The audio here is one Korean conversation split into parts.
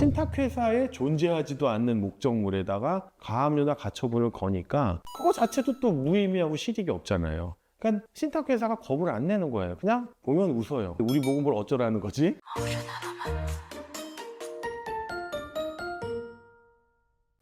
신탁회사에 존재하지도 않는 목적물에다가 가압류나 가처분을 거니까 그거 자체도 또 무의미하고 실익이 없잖아요. 그러니까 신탁회사가 겁을 안 내는 거예요. 그냥 보면 웃어요. 우리 보고 뭘 어쩌라는 거지?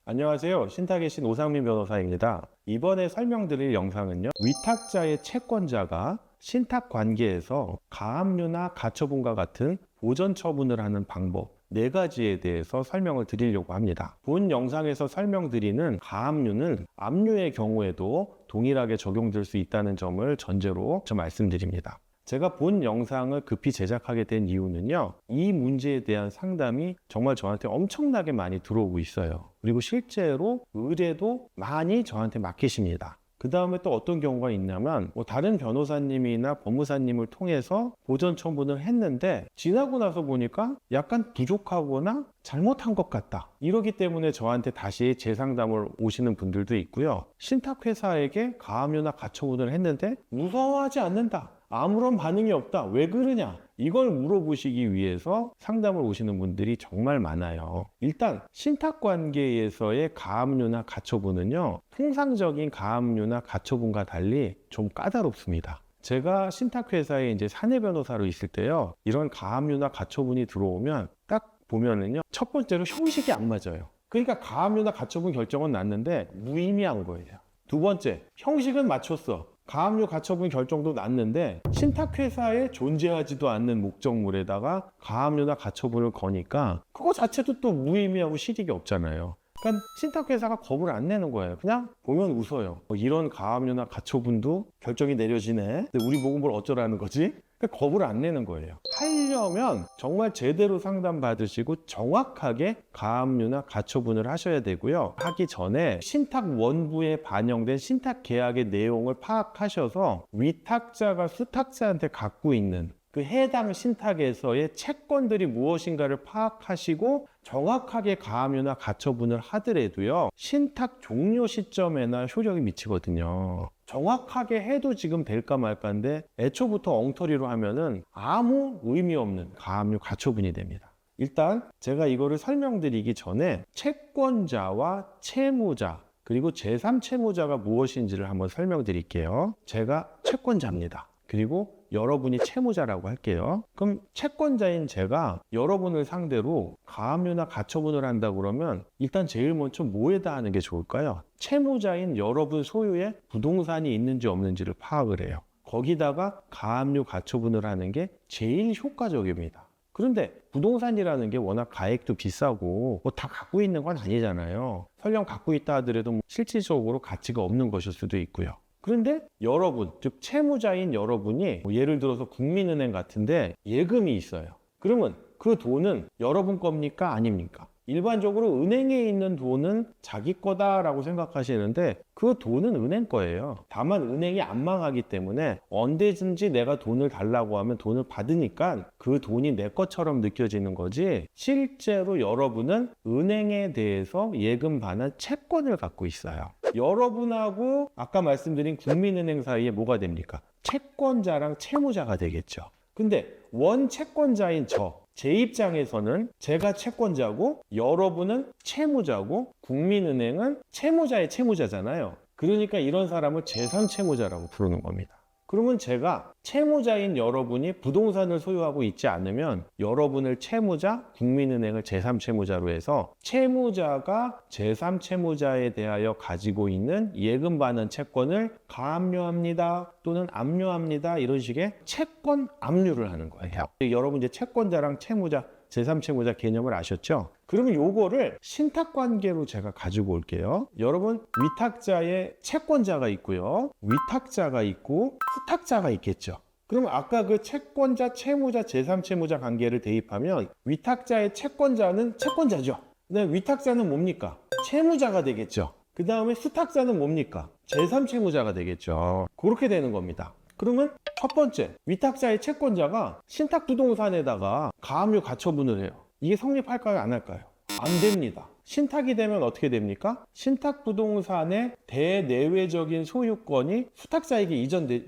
안녕하세요. 신탁의 신 오상민 변호사입니다. 이번에 설명드릴 영상은요, 위탁자의 채권자가 신탁 관계에서 가압류나 가처분과 같은 보전 처분을 하는 방법 4가지에 대해서 설명을 드리려고 합니다. 본 영상에서 설명드리는 가압류는 압류의 경우에도 동일하게 적용될 수 있다는 점을 전제로 말씀드립니다. 제가 본 영상을 급히 제작하게 된 이유는요, 이 문제에 대한 상담이 정말 저한테 엄청나게 많이 들어오고 있어요. 그리고 실제로 의뢰도 많이 저한테 맡기십니다. 그 다음에 또 어떤 경우가 있냐면 다른 변호사님이나 법무사님을 통해서 보전 처분을 했는데 지나고 나서 보니까 약간 부족하거나 잘못한 것 같다. 이러기 때문에 저한테 다시 재상담을 오시는 분들도 있고요. 신탁회사에게 가압류나 가처분을 했는데 무서워하지 않는다. 아무런 반응이 없다. 왜 그러냐? 이걸 물어보시기 위해서 상담을 오시는 분들이 정말 많아요. 일단 신탁관계에서의 가압류나 가처분은요, 통상적인 가압류나 가처분과 달리 좀 까다롭습니다. 제가 신탁회사에 이제 사내 변호사로 있을 때요, 이런 가압류나 가처분이 들어오면 딱 보면은요, 첫 번째로 형식이 안 맞아요. 그러니까 가압류나 가처분 결정은 났는데 무의미한 거예요. 두 번째, 형식은 맞췄어. 가압류 가처분 결정도 났는데 신탁회사에 존재하지도 않는 목적물에다가 가압류나 가처분을 거니까 그거 자체도 또 무의미하고 실익이 없잖아요. 그러니까 신탁회사가 겁을 안 내는 거예요. 그냥 보면 웃어요. 이런 가압류나 가처분도 결정이 내려지네. 근데 우리 보고 뭘 어쩌라는 거지? 그러니까 겁을 안 내는 거예요. 하려면 정말 제대로 상담받으시고 정확하게 가압류나 가처분을 하셔야 되고요. 하기 전에 신탁 원부에 반영된 신탁 계약의 내용을 파악하셔서 위탁자가 수탁자한테 갖고 있는 그 해당 신탁에서의 채권들이 무엇인가를 파악하시고 정확하게 가압류나 가처분을 하더라도요, 신탁 종료 시점에나 효력이 미치거든요. 정확하게 해도 지금 될까 말까인데 애초부터 엉터리로 하면은 아무 의미 없는 가압류 가처분이 됩니다. 일단 제가 이거를 설명드리기 전에 채권자와 채무자 그리고 제3채무자가 무엇인지를 한번 설명드릴게요. 제가 채권자입니다. 그리고 여러분이 채무자라고 할게요. 그럼 채권자인 제가 여러분을 상대로 가압류나 가처분을 한다 그러면 일단 제일 먼저 뭐에다 하는 게 좋을까요? 채무자인 여러분 소유의 부동산이 있는지 없는지를 파악을 해요. 거기다가 가압류 가처분을 하는 게 제일 효과적입니다. 그런데 부동산이라는 게 워낙 가액도 비싸고 다 갖고 있는 건 아니잖아요. 설령 갖고 있다 하더라도 실질적으로 가치가 없는 것일 수도 있고요. 그런데 여러분, 즉 채무자인 여러분이 예를 들어서 국민은행 같은데 예금이 있어요. 그러면 그 돈은 여러분 겁니까? 아닙니까? 일반적으로 은행에 있는 돈은 자기 거다라고 생각하시는데 그 돈은 은행 거예요. 다만 은행이 안 망하기 때문에 언제든지 내가 돈을 달라고 하면 돈을 받으니까 그 돈이 내 것처럼 느껴지는 거지, 실제로 여러분은 은행에 대해서 예금 반환 채권을 갖고 있어요. 여러분하고 아까 말씀드린 국민은행 사이에 뭐가 됩니까? 채권자랑 채무자가 되겠죠. 근데 원채권자인 제 입장에서는 제가 채권자고 여러분은 채무자고 국민은행은 채무자의 채무자잖아요. 그러니까 이런 사람을 제3채무자라고 부르는 겁니다. 그러면 제가 채무자인 여러분이 부동산을 소유하고 있지 않으면 여러분을 채무자, 국민은행을 제3채무자로 해서 채무자가 제3채무자에 대하여 가지고 있는 예금 반환 채권을 가압류합니다 또는 압류합니다, 이런 식의 채권 압류를 하는 거예요. 여러분 이제 채권자랑 채무자, 제3채무자 개념을 아셨죠? 그러면 요거를 신탁관계로 제가 가지고 올게요. 여러분, 위탁자의 채권자가 있고요, 위탁자가 있고 수탁자가 있겠죠. 그러면 아까 그 채권자, 채무자, 제3채무자 관계를 대입하면 위탁자의 채권자는 채권자죠. 그다음에 위탁자는 뭡니까? 채무자가 되겠죠. 그 다음에 수탁자는 뭡니까? 제3채무자가 되겠죠. 그렇게 되는 겁니다. 그러면 첫 번째, 위탁자의 채권자가 신탁부동산에다가 가압류 가처분을 해요. 이게 성립할까요? 안 할까요? 안 됩니다. 신탁이 되면 어떻게 됩니까? 신탁부동산의 대내외적인 소유권이 수탁자에게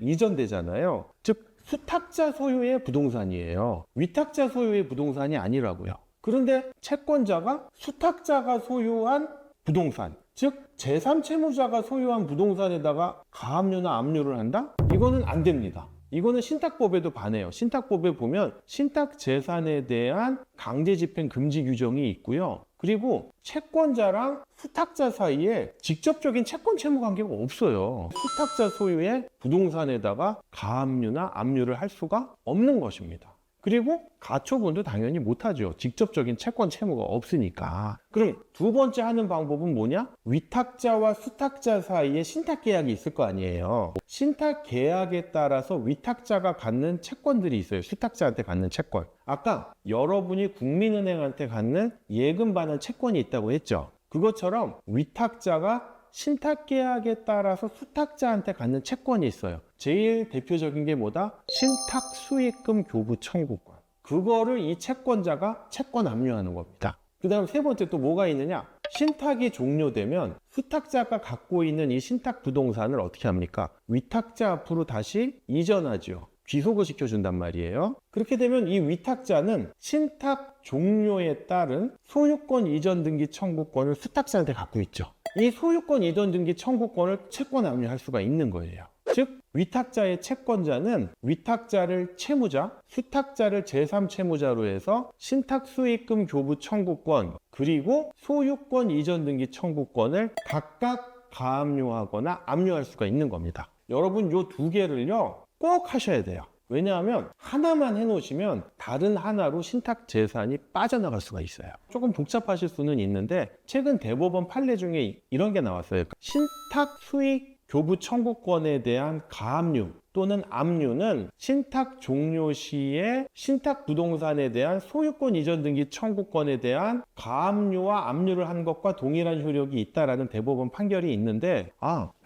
이전되잖아요. 즉 수탁자 소유의 부동산이에요. 위탁자 소유의 부동산이 아니라고요. 그런데 채권자가 수탁자가 소유한 부동산, 즉 제3채무자가 소유한 부동산에다가 가압류나 압류를 한다? 이거는 안 됩니다. 이거는 신탁법에도 반해요. 신탁법에 보면 신탁재산에 대한 강제집행 금지 규정이 있고요. 그리고 채권자랑 수탁자 사이에 직접적인 채권 채무 관계가 없어요. 수탁자 소유의 부동산에다가 가압류나 압류를 할 수가 없는 것입니다. 그리고 가처분도 당연히 못하죠. 직접적인 채권 채무가 없으니까. 그럼 두 번째 하는 방법은 뭐냐? 위탁자와 수탁자 사이에 신탁계약이 있을 거 아니에요. 신탁계약에 따라서 위탁자가 갖는 채권들이 있어요. 수탁자한테 갖는 채권. 아까 여러분이 국민은행한테 갖는 예금 반환 채권이 있다고 했죠. 그것처럼 위탁자가 신탁계약에 따라서 수탁자한테 갖는 채권이 있어요. 제일 대표적인 게 뭐다? 신탁수익금 교부 청구권. 그거를 이 채권자가 채권 압류하는 겁니다. 그 다음 세 번째 또 뭐가 있느냐? 신탁이 종료되면 수탁자가 갖고 있는 이 신탁 부동산을 어떻게 합니까? 위탁자 앞으로 다시 이전하죠. 귀속을 시켜준단 말이에요. 그렇게 되면 이 위탁자는 신탁 종료에 따른 소유권 이전 등기 청구권을 수탁자한테 갖고 있죠. 이 소유권 이전 등기 청구권을 채권 압류할 수가 있는 거예요. 즉 위탁자의 채권자는 위탁자를 채무자, 수탁자를 제3채무자로 해서 신탁수익금 교부 청구권 그리고 소유권 이전 등기 청구권을 각각 가압류하거나 압류할 수가 있는 겁니다. 여러분 요 두 개를요 꼭 하셔야 돼요. 왜냐하면 하나만 해놓으시면 다른 하나로 신탁 재산이 빠져나갈 수가 있어요. 조금 복잡하실 수는 있는데 최근 대법원 판례 중에 이런 게 나왔어요. 신탁 수익 교부 청구권에 대한 가압류 또는 압류는 신탁 종료 시에 신탁 부동산에 대한 소유권 이전 등기 청구권에 대한 가압류와 압류를 한 것과 동일한 효력이 있다라는 대법원 판결이 있는데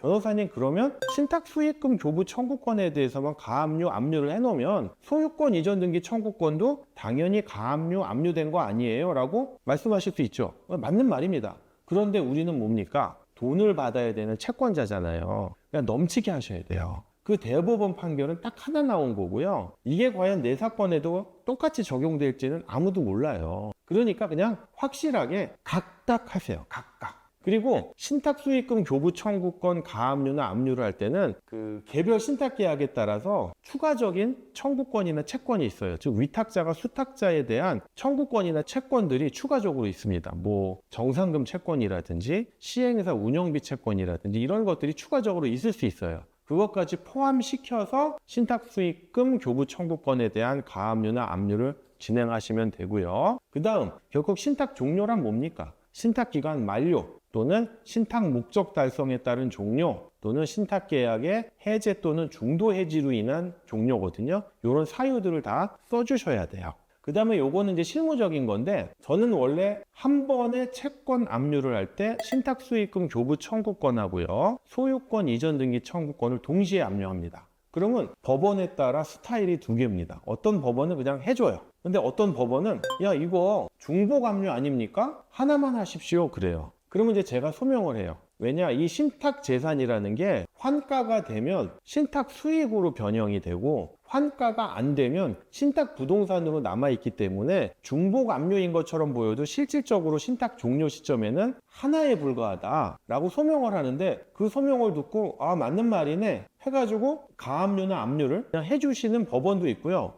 변호사님 그러면 신탁 수익금 교부 청구권에 대해서만 가압류, 압류를 해놓으면 소유권 이전 등기 청구권도 당연히 가압류, 압류된 거 아니에요? 라고 말씀하실 수 있죠. 맞는 말입니다. 그런데 우리는 뭡니까? 돈을 받아야 되는 채권자잖아요. 그러니까 넘치게 하셔야 돼요. 그 대법원 판결은 딱 하나 나온 거고요. 이게 과연 내 사건에도 똑같이 적용될지는 아무도 몰라요. 그러니까 그냥 확실하게 각각 하세요. 각각. 그리고 신탁수익금 교부 청구권 가압류나 압류를 할 때는 그 개별 신탁계약에 따라서 추가적인 청구권이나 채권이 있어요. 즉 위탁자가 수탁자에 대한 청구권이나 채권들이 추가적으로 있습니다. 뭐 정상금 채권이라든지 시행사 운영비 채권이라든지 이런 것들이 추가적으로 있을 수 있어요. 그것까지 포함시켜서 신탁수익금 교부 청구권에 대한 가압류나 압류를 진행하시면 되고요. 그 다음 결국 신탁 종료란 뭡니까? 신탁기간 만료 또는 신탁 목적 달성에 따른 종료 또는 신탁계약의 해제 또는 중도 해지로 인한 종료거든요. 이런 사유들을 다 써주셔야 돼요. 그 다음에 요거는 이제 실무적인 건데 저는 원래 한 번에 채권 압류를 할 때 신탁수익금 교부 청구권하고요. 소유권 이전 등기 청구권을 동시에 압류합니다. 그러면 법원에 따라 스타일이 두 개입니다. 어떤 법원은 그냥 해줘요. 근데 어떤 법원은 야 이거 중복 압류 아닙니까? 하나만 하십시오. 그래요. 그러면 이제 제가 소명을 해요. 왜냐? 이 신탁 재산이라는 게 환가가 되면 신탁 수익으로 변형이 되고 환가가 안 되면 신탁 부동산으로 남아있기 때문에 중복 압류인 것처럼 보여도 실질적으로 신탁 종료 시점에는 하나에 불과하다라고 소명을 하는데 그 소명을 듣고 맞는 말이네 해가지고 가압류나 압류를 그냥 해주시는 법원도 있고요.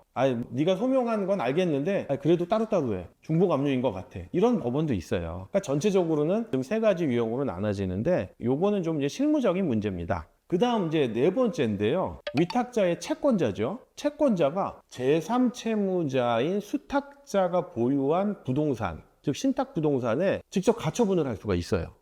네가 소명한 건 알겠는데 그래도 따로따로 해. 중복 압류인 것 같아. 이런 법원도 있어요. 그러니까 전체적으로는 좀 세 가지 유형으로 나눠지는데 요거는 좀 이제 실무적인 문제입니다. 그 다음 이제 네 번째인데요. 위탁자의 채권자죠. 채권자가 제3채무자인 수탁자가 보유한 부동산, 즉 신탁 부동산에 직접 가처분을 할 수가 있어요.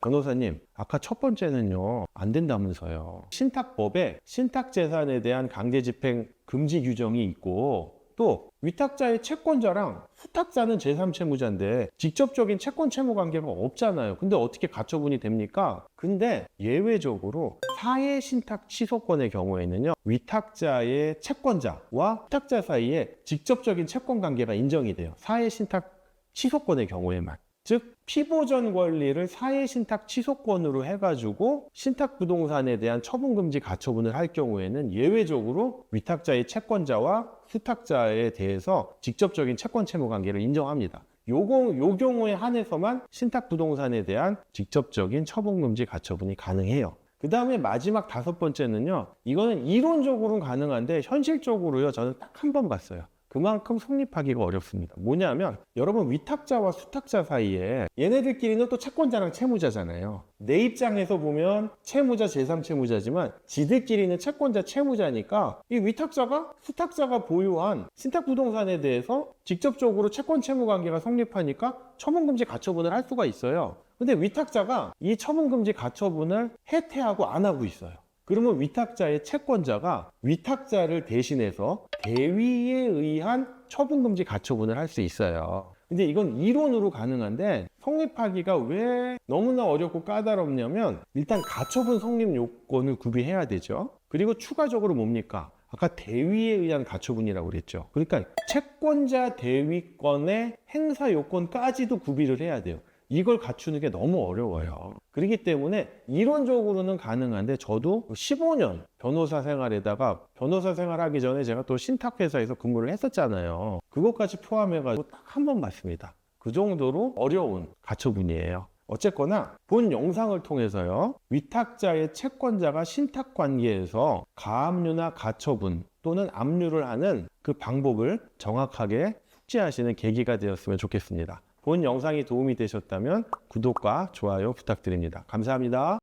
변호사님, 아까 첫 번째는요, 안 된다면서요. 신탁법에 신탁재산에 대한 강제집행 금지 규정이 있고 또 위탁자의 채권자랑 수탁자는 제3채무자인데 직접적인 채권 채무 관계가 없잖아요. 근데 어떻게 가처분이 됩니까? 근데 예외적으로 사회 신탁 취소권의 경우에는요. 위탁자의 채권자와 수탁자 사이에 직접적인 채권 관계가 인정이 돼요. 사회 신탁 취소권의 경우에만. 즉 피보전 권리를 사회신탁 취소권으로 해가지고 신탁부동산에 대한 처분금지 가처분을 할 경우에는 예외적으로 위탁자의 채권자와 수탁자에 대해서 직접적인 채권 채무 관계를 인정합니다. 요 경우에 한해서만 신탁부동산에 대한 직접적인 처분금지 가처분이 가능해요. 그 다음에 마지막 5번째는요. 이거는 이론적으로는 가능한데 현실적으로요. 저는 딱 한 번 봤어요. 그만큼 성립하기가 어렵습니다. 뭐냐면 여러분 위탁자와 수탁자 사이에 얘네들끼리는 또 채권자랑 채무자잖아요. 내 입장에서 보면 채무자, 제3채무자지만 지들끼리는 채권자, 채무자니까 이 위탁자가 수탁자가 보유한 신탁부동산에 대해서 직접적으로 채권 채무 관계가 성립하니까 처분금지 가처분을 할 수가 있어요. 근데 위탁자가 이 처분금지 가처분을 해태하고 안 하고 있어요. 그러면 위탁자의 채권자가 위탁자를 대신해서 대위에 의한 처분금지 가처분을 할 수 있어요. 근데 이건 이론으로 가능한데 성립하기가 왜 너무나 어렵고 까다롭냐면 일단 가처분 성립 요건을 구비해야 되죠. 그리고 추가적으로 뭡니까? 아까 대위에 의한 가처분이라고 그랬죠. 그러니까 채권자 대위권의 행사 요건까지도 구비를 해야 돼요. 이걸 갖추는 게 너무 어려워요. 그렇기 때문에 이론적으로는 가능한데 저도 15년 변호사 생활에다가 변호사 생활하기 전에 제가 또 신탁회사에서 근무를 했었잖아요. 그것까지 포함해가지고 딱 한 번 봤습니다. 그 정도로 어려운 가처분이에요. 어쨌거나 본 영상을 통해서요. 위탁자의 채권자가 신탁관계에서 가압류나 가처분 또는 압류를 하는 그 방법을 정확하게 숙지하시는 계기가 되었으면 좋겠습니다. 본 영상이 도움이 되셨다면 구독과 좋아요 부탁드립니다. 감사합니다.